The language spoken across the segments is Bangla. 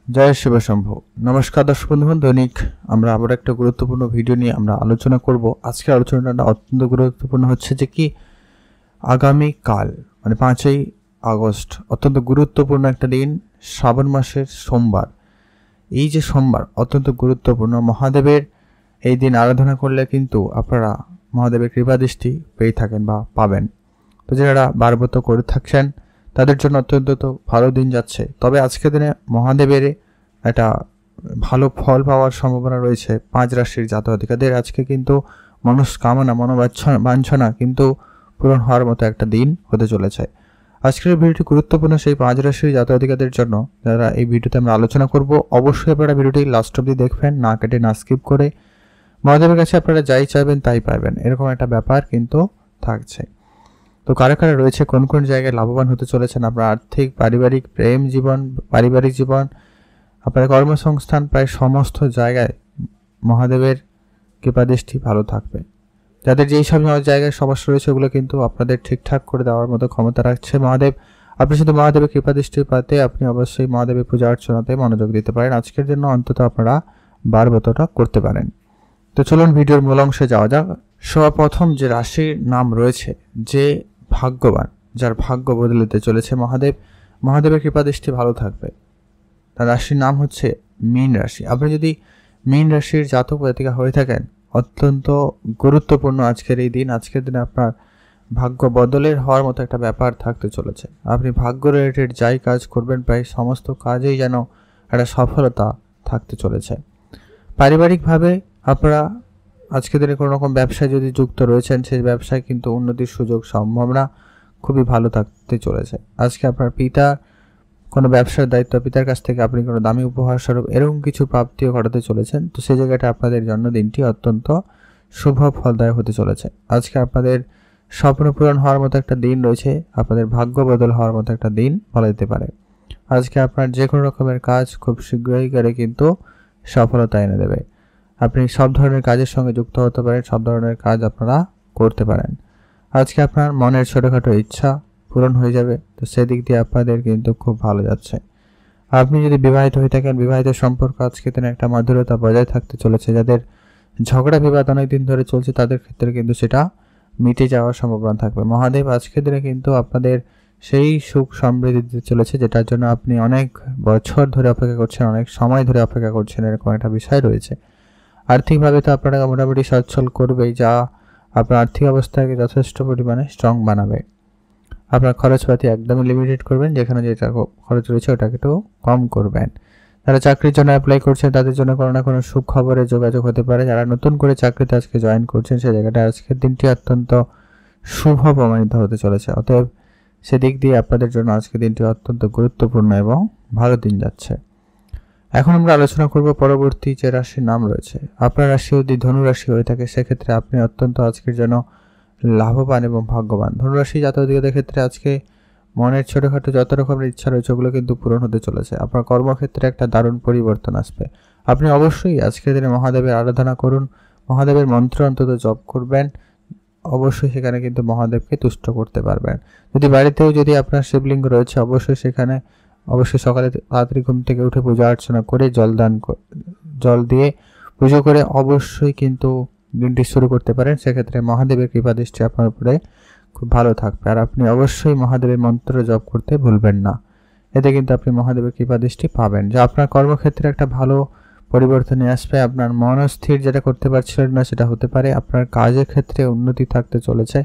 জয় শিব শম্ভু। নমস্কার দর্শক বন্ধুগণ, দৈনিক আমরা আবার একটা গুরুত্বপূর্ণ ভিডিও নিয়ে আমরা আলোচনা করব। আজকের আলোচনাটা অত্যন্ত গুরুত্বপূর্ণ হচ্ছে যে কি আগামী কাল মানে 5ই আগস্ট অত্যন্ত গুরুত্বপূর্ণ একটা দিন, শ্রাবণ মাসের সোমবার। এই যে সোমবার অত্যন্ত গুরুত্বপূর্ণ, মহাদেবের এই দিন আরাধনা করলে কিন্তু আপনারা মহাদেবের কৃপা দৃষ্টি পেয়ে থাকেন বা পাবেন। তো যারা বারবত করে থাকছেন তাদের জন্য অত্যন্ত ভালো দিন যাচ্ছে। তবে আজকের দিনে মহাদেবের একটা ভালো ফল পাওয়ার সম্ভাবনা রয়েছে 5 রাশির জাতক-জাতিকাদের। আজকে কিন্তু মনস্কামনা মনোবাঞ্ছনা কিন্তু পূরণ হওয়ার মতো একটা দিন হতে চলেছে। আজকের ভিডিওটি গুরুত্বপূর্ণ সেই 5 রাশির জাতক-জাতিকাদের জন্য, যারা এই ভিডিওতে আমরা আলোচনা করব। অবশ্যই আপনারা ভিডিওটি লাস্ট অবধি দেখবেন, না কেটে না স্কিপ করে। মহাদেবের কাছে আপনারা যাই চাইবেন তাই পাবেন, এরকম একটা ব্যাপার কিন্তু থাকছে। তো কারা কারা রয়েছে, কোন কোন জায়গায় লাভবান হতে চলেছেন, আপনার আর্থিক, পারিবারিক, প্রেম জীবন, পারিবারিক জীবন, আপনার কর্মসংস্থান, প্রায় সমস্ত জায়গায় মহাদেবের কৃপাদৃষ্টি ভালো থাকবে। যাদের যেই সব জায়গায় সমস্যা রয়েছে ওগুলো কিন্তু আপনাদের ঠিকঠাক করে দেওয়ার মতো ক্ষমতা রাখছে মহাদেব। আপনি শুধু মহাদেবের কৃপাদৃষ্টি পাতে আপনি অবশ্যই মহাদেবের পূজা অর্চনাতে মনোযোগ দিতে পারেন। আজকের জন্য অন্তত আপনারা বারবতটা করতে পারেন। তো চলুন ভিডিওর মূল অংশে যাওয়া যাক। সর্বপ্রথম যে রাশির নাম রয়েছে, যে ভাগ্যবান, যার ভাগ্য বদলাতে চলেছে মহাদেবের কৃপাদৃষ্টি ভালো থাকবে, তার রাশির নাম হচ্ছে মীন রাশি। আপনি যদি মীন রাশির জাতক জাতিকা হয়ে থাকেন, অত্যন্ত গুরুত্বপূর্ণ আজকের এই দিন। আজকের দিনে আপনার ভাগ্য বদলের হওয়ার মতো একটা ব্যাপার থাকতে চলেছে। আপনি ভাগ্য রিলেটেড যাই কাজ করবেন প্রায় সমস্ত কাজেই যেন একটা সফলতা থাকতে চলেছে। পারিবারিকভাবে আপনারা আজকের দিনে কোনো রকম ব্যবসায় যদি যুক্ত রয়েছেন, সেই ব্যবসায় কিন্তু উন্নতির সুযোগ সম্ভাবনা খুবই ভালো থাকতে চলেছে। আজকে আপনার পিতা কোনো ব্যবসার দায়িত্ব, পিতার কাছ থেকে আপনি কোনো দামি উপহার স্বরূপ এরকম কিছু প্রাপ্তিও ঘটাতে চলেছেন। তো সেই জায়গাটা আপনাদের জন্য দিনটি অত্যন্ত শুভ ফলদায়ক হতে চলেছে। আজকে আপনাদের স্বপ্ন পূরণ হওয়ার মতো একটা দিন রয়েছে, আপনাদের ভাগ্য বদল হওয়ার মতো একটা দিন বলা যেতে পারে। আজকে আপনার যে কোনো রকমের কাজ খুব শীঘ্রই করে কিন্তু সফলতা এনে দেবে। আপনি সব ধরনের কাজের সঙ্গে যুক্ত হতে পারেন, সব ধরনের কাজ আপনারা করতে পারেন। আজকে আপনার মনের ছোটোখাটো ইচ্ছা পূরণ হয়ে যাবে। তো সেদিক দিয়ে আপনাদের কিন্তু খুব ভালো যাচ্ছে। আপনি যদি বিবাহিত হয়ে থাকেন, বিবাহিত সম্পর্ক আজকে দিনে একটা মধুরতা বজায় থাকতে চলেছে। যাদের ঝগড়া বিবাদ অনেকদিন ধরে চলছে তাদের ক্ষেত্রে কিন্তু সেটা মিটে যাওয়ার সম্ভাবনা থাকবে। মহাদেব আজকের দিনে কিন্তু আপনাদের সেই সুখ সমৃদ্ধি দিতে চলেছে, যেটার জন্য আপনি অনেক বছর ধরে অপেক্ষা করছেন, অনেক সময় ধরে অপেক্ষা করছেন, এরকম একটা বিষয় রয়েছে। আর্থিকভাবে তো আপনারা মোটামুটি সচ্ছল করবেই, যা আপনার আর্থিক অবস্থাকে যথেষ্ট পরিমাণে স্ট্রং বানাবে। আপনার খরচপাতি একদমই লিমিটেড করবেন, যেখানে যেটা খরচ রয়েছে ওটাকে একটু কম করবেন। যারা চাকরির জন্য অ্যাপ্লাই করছেন তাদের জন্য কোনো না কোনো সুখবরে যোগাযোগ হতে পারে। যারা নতুন করে চাকরিতে আজকে জয়েন করছেন সেই জায়গাটা আজকের দিনটি অত্যন্ত শুভ প্রমাণিত হতে চলেছে। অতএব সেদিক দিয়ে আপনাদের জন্য আজকের দিনটি অত্যন্ত গুরুত্বপূর্ণ এবং ভালো দিন যাচ্ছে। এখন আমরা আলোচনা করব পরবর্তী যে রাশির নাম রয়েছে। আপনার রাশি যদি ধনু রাশি হয়ে থাকে সেক্ষেত্রে আপনি অত্যন্ত আজকের জন্য লাভবান এবং ভাগ্যবান। ধনুরাশি জাতকদের ক্ষেত্রে আজকে মনের ছোটোখাটো যত রকমের ইচ্ছা রয়েছে ওগুলো কিন্তু পূরণ হতে চলেছে। আপনার কর্মক্ষেত্রে একটা দারুণ পরিবর্তন আসবে। আপনি অবশ্যই আজকের দিনে মহাদেবের আরাধনা করুন, মহাদেবের মন্ত্র অন্তত জপ করবেন। অবশ্যই সেখানে কিন্তু মহাদেবকে তুষ্ট করতে পারবেন। যদি বাড়িতেও যদি আপনার শিবলিঙ্গ রয়েছে অবশ্যই সেখানে সকালে তাড়াতাড়ি ঘুম থেকে উঠে পূজা অর্চনা করে জল দিয়ে পুজো করে অবশ্যই কিন্তু দিনটি শুরু করতে পারেন। সেক্ষেত্রে মহাদেবের কৃপাদৃষ্টি আপনার উপরে খুব ভালো থাকবে। আর আপনি অবশ্যই মহাদেবের মন্ত্র জপ করতে ভুলবেন না, এতে কিন্তু আপনি মহাদেবের কৃপাদৃষ্টি পাবেন, যা আপনার কর্মক্ষেত্রে একটা ভালো পরিবর্তন নিয়ে আসবে। আপনার মনস্থির যেটা করতে পারছিলেন না সেটা হতে পারে। আপনার কাজের ক্ষেত্রে উন্নতি থাকতে চলেছে।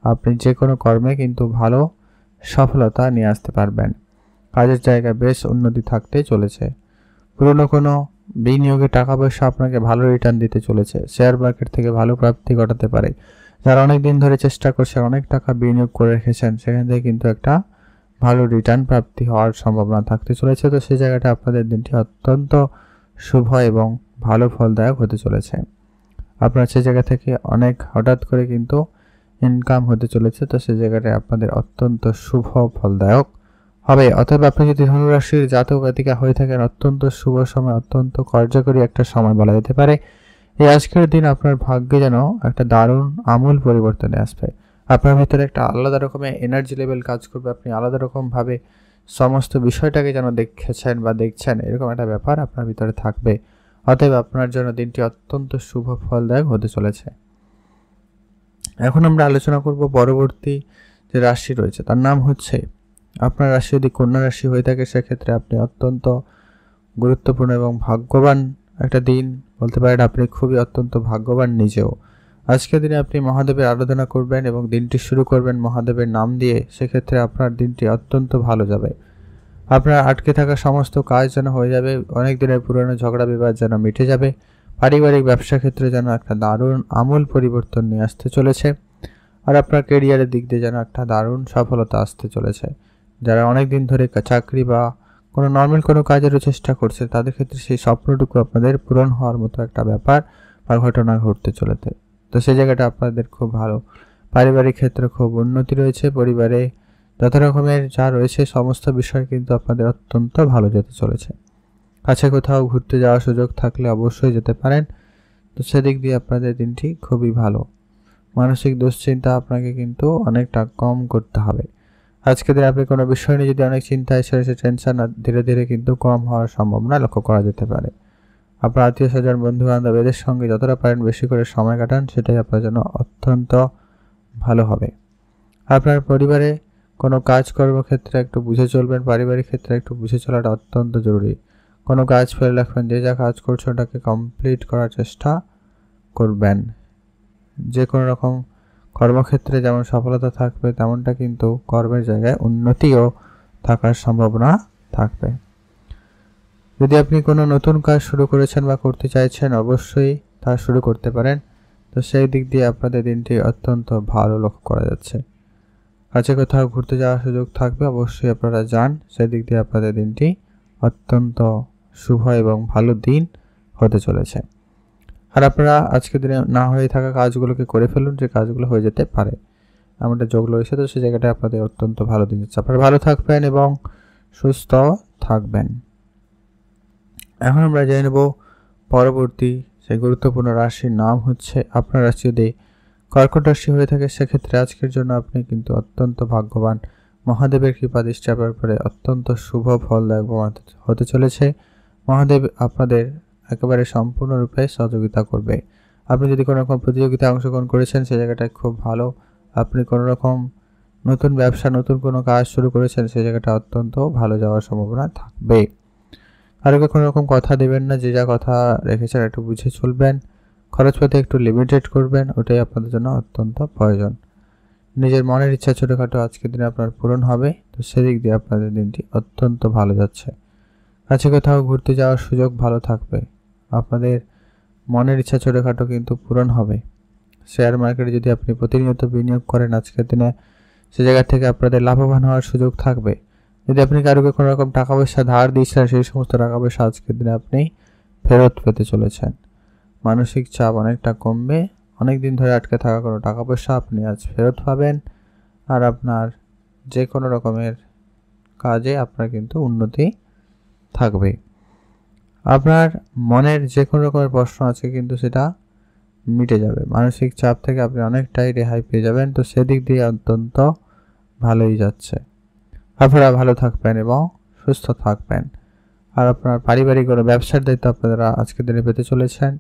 আপনি যে কোনো কর্মে কিন্তু ভালো সফলতা নিয়ে আসতে পারবেন। কাজের জায়গায় বেশ উন্নতি থাকতে চলেছে। পুরনো কোনো বিনিয়োগে টাকা পয়সা আপনাকে ভালো রিটার্ন দিতে চলেছে। শেয়ার মার্কেট থেকে ভালো প্রাপ্তি ঘটাতে পারে। যারা অনেক দিন ধরে চেষ্টা করছেন, অনেক টাকা বিনিয়োগ করে রেখেছেন, সেখান থেকে কিন্তু একটা ভালো রিটার্ন প্রাপ্তি হওয়ার সম্ভাবনা থাকতে চলেছে। তো সেই জায়গাটা আপনাদের দিনটি অত্যন্ত শুভ এবং ভালো ফলদায়ক হতে চলেছে। আপনার সে জায়গা থেকে অনেক হঠাৎ করে কিন্তু ইনকাম হতে চলেছে। তো সেই জায়গাটা আপনাদের অত্যন্ত শুভ ফলদায়ক হবে। অতএব আপনি যদি ধনুরাশির জাতক জাতিকা হয়ে থাকেন, অত্যন্ত শুভ সময়, অত্যন্ত কার্যকরী একটা সময় বলা যেতে পারে। এই আজকের দিন আপনার ভাগ্যে যেন একটা দারুণ আমূল পরিবর্তনে আসবে। আপনার ভিতরে একটা আলাদা রকমের এনার্জি লেভেল কাজ করবে। আপনি আলাদা রকমভাবে সমস্ত বিষয়টাকে যেন দেখেছেন বা দেখছেন, এরকম একটা ব্যাপার আপনার ভিতরে থাকবে। অতএব আপনার জন্য দিনটি অত্যন্ত শুভ ফলদায়ক হতে চলেছে। এখন আমরা আলোচনা করব পরবর্তী যে রাশি রয়েছে, তার নাম হচ্ছে, আপনার রাশি যদি কন্যা রাশি হয়ে থাকে সেক্ষেত্রে আপনি অত্যন্ত গুরুত্বপূর্ণ এবং ভাগ্যবান একটা দিন বলতে পারেন। আপনি খুবই অত্যন্ত ভাগ্যবান নিজেও। আজকের দিনে আপনি মহাদেবের আরাধনা করবেন এবং দিনটি শুরু করবেন মহাদেবের নাম দিয়ে। সেক্ষেত্রে আপনার দিনটি অত্যন্ত ভালো যাবে। আপনার আটকে থাকা সমস্ত কাজ যেন হয়ে যাবে, অনেক দিনের পুরনো ঝগড়া বিবাদ যেন মিটে যাবে, পারিবারিক ব্যবসা ক্ষেত্রে যেন একটা দারুণ আমূল পরিবর্তন নিয়ে আসতে চলেছে, আর আপনার কেরিয়ারের দিক দিয়ে যেন একটা দারুণ সফলতা আসতে চলেছে। যারা অনেক দিন ধরে চাকরি বা কোনো নর্মাল কোনো কাজেরও চেষ্টা করছে তাদের ক্ষেত্রে সেই স্বপ্নটুকু আপনাদের পূরণ হওয়ার মতো একটা ব্যাপার বা ঘটনা ঘটতে চলেছে। তো সেই জায়গাটা আপনাদের খুব ভালো। পারিবারিক ক্ষেত্রে খুব উন্নতি রয়েছে, পরিবারে যত রকমের যা রয়েছে সমস্ত বিষয় কিন্তু আপনাদের অত্যন্ত ভালো যেতে চলেছে। কাছে কোথাও ঘুরতে যাওয়ার সুযোগ থাকলে অবশ্যই যেতে পারেন। তো সেদিক দিয়ে আপনাদের দিনটি খুবই ভালো। মানসিক দুশ্চিন্তা আপনাকে কিন্তু অনেকটা কম করতে হবে। আজকে দিনে আপনি কোনো বিষয় নিয়ে যদি অনেক চিন্তায় ছেড়ে সে টেনশন ধীরে ধীরে কিন্তু কম হওয়ার সম্ভাবনা লক্ষ্য করা যেতে পারে। আপনার আত্মীয় স্বজন বন্ধু বান্ধব এদের সঙ্গে যতটা পারেন বেশি করে সময় কাটান, সেটাই আপনার জন্য অত্যন্ত ভালো হবে। আপনার পরিবারে কোনো কাজ কর্মক্ষেত্রে একটু বুঝে চলবেন, পারিবারিক ক্ষেত্রে একটু বুঝে চলাটা অত্যন্ত জরুরি। কোনো কাজ ফেলে রাখবেন, যে যা কাজ করছে ওটাকে কমপ্লিট করার চেষ্টা করবেন। যে কোনো রকম কর্মক্ষেত্রে যেমন সফলতা থাকবে তেমনটা কিন্তু কর্মের জায়গায় উন্নতিও থাকার সম্ভাবনা থাকবে। যদি আপনি কোনো নতুন কাজ শুরু করেছেন বা করতে চাইছেন অবশ্যই তা শুরু করতে পারেন। তো সেই দিক দিয়ে আপনাদের দিনটি অত্যন্ত ভালো লক্ষ্য করা যাচ্ছে। কাছে কোথাও ঘুরতে যাওয়ার সুযোগ থাকবে, অবশ্যই আপনারা যান। সেই দিক দিয়ে আপনাদের দিনটি অত্যন্ত শুভ এবং ভালো দিন হতে চলেছে। আর আপনারা আজকের দিনে না হয়ে থাকা কাজগুলোকে করে ফেলুন, যে কাজগুলো হয়ে যেতে পারে এমনটা যোগ রয়েছে। তো সেই জায়গাটা আপনাদের অত্যন্ত ভালো দিন যাচ্ছে। আপনারা ভালো থাকবেন এবং সুস্থ থাকবেন। এখন আমরা জেনে নেব পরবর্তী সেই গুরুত্বপূর্ণ রাশির নাম হচ্ছে, আপনার রাশি যদি কর্কট রাশি হয়ে থাকে সেক্ষেত্রে আজকের জন্য আপনি কিন্তু অত্যন্ত ভাগ্যবান। মহাদেবের কৃপা দৃষ্টি আপনার উপরে অত্যন্ত শুভ ফলদায়ক হতে চলেছে। মহাদেব আপনাদের একেবারে সম্পূর্ণরূপে সহযোগিতা করবে। আপনি যদি কোনো রকম প্রতিযোগিতায় অংশগ্রহণ করেছেন সে জায়গাটায় খুব ভালো। আপনি কোনো রকম নতুন ব্যবসা নতুন কোনো কাজ শুরু করেছেন সে জায়গাটা অত্যন্ত ভালো যাওয়ার সম্ভাবনা থাকবে। কারোকে কোনো রকম কথা দেবেন না, যে যা কথা রেখেছেন একটু বুঝে চলবেন। খরচপাতি একটু লিমিটেড করবেন, ওটাই আপনাদের জন্য অত্যন্ত প্রয়োজন। নিজের মনের ইচ্ছা ছোটোখাটো আজকের দিনে আপনার পূরণ হবে। তো সেদিক দিয়ে আপনাদের দিনটি অত্যন্ত ভালো যাচ্ছে। কাছে কোথাও ঘুরতে যাওয়ার সুযোগ ভালো থাকবে। আপনাদের মনের ইচ্ছা ছোটোখাটো কিন্তু পূরণ হবে। শেয়ার মার্কেটে যদি আপনি প্রতিনিয়ত বিনিয়োগ করেন আজকের দিনে সে জায়গা থেকে আপনাদের লাভবান হওয়ার সুযোগ থাকবে। যদি আপনি কারোকে কোনো রকম টাকা পয়সা ধার দিয়েছিলেন সেই সমস্ত টাকা পয়সা আজকের দিনে আপনি ফেরত পেতে চলেছেন। মানসিক চাপ অনেকটা কমবে। অনেক দিন ধরে আটকে থাকা কোনো টাকা পয়সা আপনি আজ ফেরত পাবেন। আর আপনার যে কোনো রকমের কাজে আপনার কিন্তু উন্নতি থাকবে। আপনার মনের যে কোনো রকমের প্রশ্ন আছে কিন্তু সেটা মিটে যাবে। মানসিক চাপ থেকে আপনি অনেকটাই রেহাই পেয়ে যাবেন। তো সেদিক দিয়ে অত্যন্ত ভালোই যাচ্ছে। আপনারা ভালো থাকবেন এবং সুস্থ থাকবেন। আর আপনার পারিবারিক কোনো ব্যবসার দায়িত্ব আপনারা আজকের দিনে পেতে চলেছেন।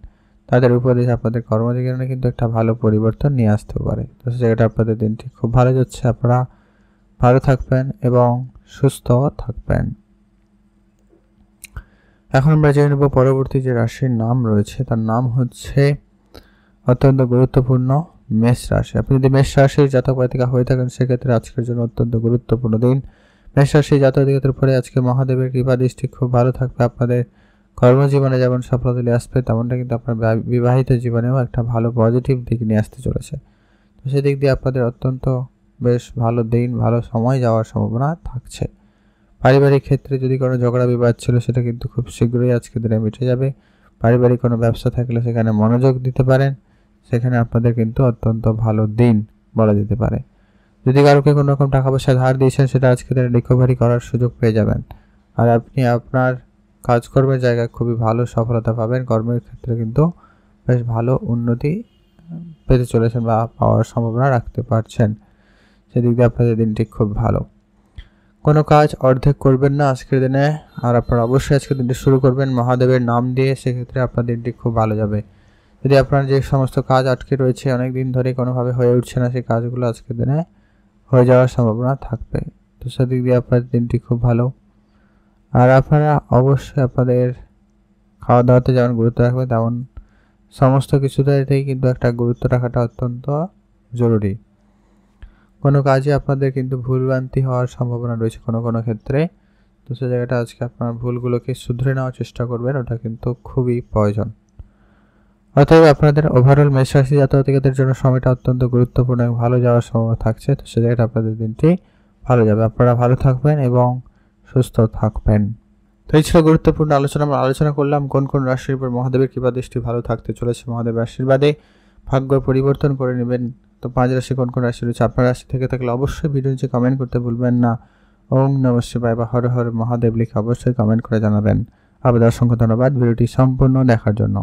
তাদের উপদেশ আপনাদের কর্মজীবনে কিন্তু একটা ভালো পরিবর্তন নিয়ে আসতে পারে। তো সেই জায়গাটা আপনাদের দিনটি খুব ভালো যাচ্ছে। আপনারা ভালো থাকবেন এবং সুস্থ থাকবেন। এখন আমরা জেনে নেব পরবর্তী যে রাশির নাম রয়েছে তার নাম হচ্ছে অত্যন্ত গুরুত্বপূর্ণ মেষ রাশি। আপনি যদি মেষ রাশির জাতক জাতিকা হয়ে থাকেন সেক্ষেত্রে আজকের জন্য অত্যন্ত গুরুত্বপূর্ণ দিন। মেষ রাশির জাতক জাতিকাদের উপরে আজকে মহাদেবের কৃপা দৃষ্টি খুব ভালো থাকবে। আপনাদের কর্মজীবনে যেমন সফলতা নিয়ে আসবে তেমনটা কিন্তু আপনার বিবাহিত জীবনেও একটা ভালো পজিটিভ দিক নিয়ে আসতে চলেছে। তো সেদিক দিয়ে আপনাদের অত্যন্ত বেশ ভালো দিন, ভালো সময় যাওয়ার সম্ভাবনা থাকছে। পারিবারিক ক্ষেত্রে যদি কোনো ঝগড়া বিবাদ ছিল সেটা কিন্তু খুব শীঘ্রই আজকের দিনে মিটে যাবে। পারিবারিক কোনো ব্যবসা থাকলে সেখানে মনোযোগ দিতে পারেন। সেখানে আপনাদের কিন্তু অত্যন্ত ভালো দিন বলা যেতে পারে। যদি কারোকে কোনো রকম টাকা পয়সা ধার দিয়েছেন সেটা আজকে দিনে রিকভারি করার সুযোগ পেয়ে যাবেন। আর আপনি আপনার কাজকর্মের জায়গায় খুবই ভালো সফলতা পাবেন। কর্মের ক্ষেত্রে কিন্তু বেশ ভালো উন্নতি পেতে চলেছেন বা পাওয়ার সম্ভাবনা রাখতে পারছেন। সেদিক দিয়ে আপনাদের দিনটি খুব ভালো। কোনো কাজ অর্ধেক করবেন না আজকের দিনে। আর আপনারা অবশ্যই আজকের দিনটি শুরু করবেন মহাদেবের নাম দিয়ে, সেক্ষেত্রে আপনার দিনটি খুব ভালো যাবে। যদি আপনার যে সমস্ত কাজ আটকে রয়েছে অনেক দিন ধরে কোনোভাবে হয়ে উঠছে না, সেই কাজগুলো আজকের দিনে হয়ে যাওয়ার সম্ভাবনা থাকবে। তো সেদিক দিয়ে আপনার দিনটি খুব ভালো। আর আপনারা অবশ্যই আপনাদের খাওয়া দাওয়াতে যেমন গুরুত্ব রাখবেন, তেমন সমস্ত কিছুতেই কিন্তু একটা গুরুত্ব রাখাটা অত্যন্ত জরুরি। কোনো কাজে আপনাদের কিন্তু ভুলভ্রান্তি হওয়ার সম্ভাবনা রয়েছে কোনো কোনো ক্ষেত্রে। তো সে জায়গাটা আজকে আপনার ভুলগুলোকে শুধরে নেওয়ার চেষ্টা করবেন, ওটা কিন্তু খুবই প্রয়োজন। অতএব আপনাদের ওভারঅল মেষ রাশি জাতকদের জন্য সময়টা অত্যন্ত গুরুত্বপূর্ণ এবং ভালো যাওয়ার সম্ভাবনা থাকছে। তো সে জায়গাটা আপনাদের দিনটি ভালো যাবে, আপনারা ভালো থাকবেন এবং সুস্থ থাকবেন। তো এই ছিল গুরুত্বপূর্ণ আলোচনা। আমরা আলোচনা করলাম কোন কোন রাশির উপর মহাদেবের কৃপা দৃষ্টি ভালো থাকতে চলেছে, মহাদেবের আশীর্বাদে ভাগ্য পরিবর্তন করে নেবেন। তো 5 রাশি কোন কোন রাশি রয়েছে, আপনার রাশি থেকে থাকলে অবশ্যই ভিডিও নিচে কমেন্ট করতে ভুলবেন না। ওম নমঃ শিবায় বা হর হর মহাদেব লিখে অবশ্যই কমেন্ট করে জানাবেন। আপনাদের অসংখ্য ধন্যবাদ ভিডিওটি সম্পূর্ণ দেখার জন্য।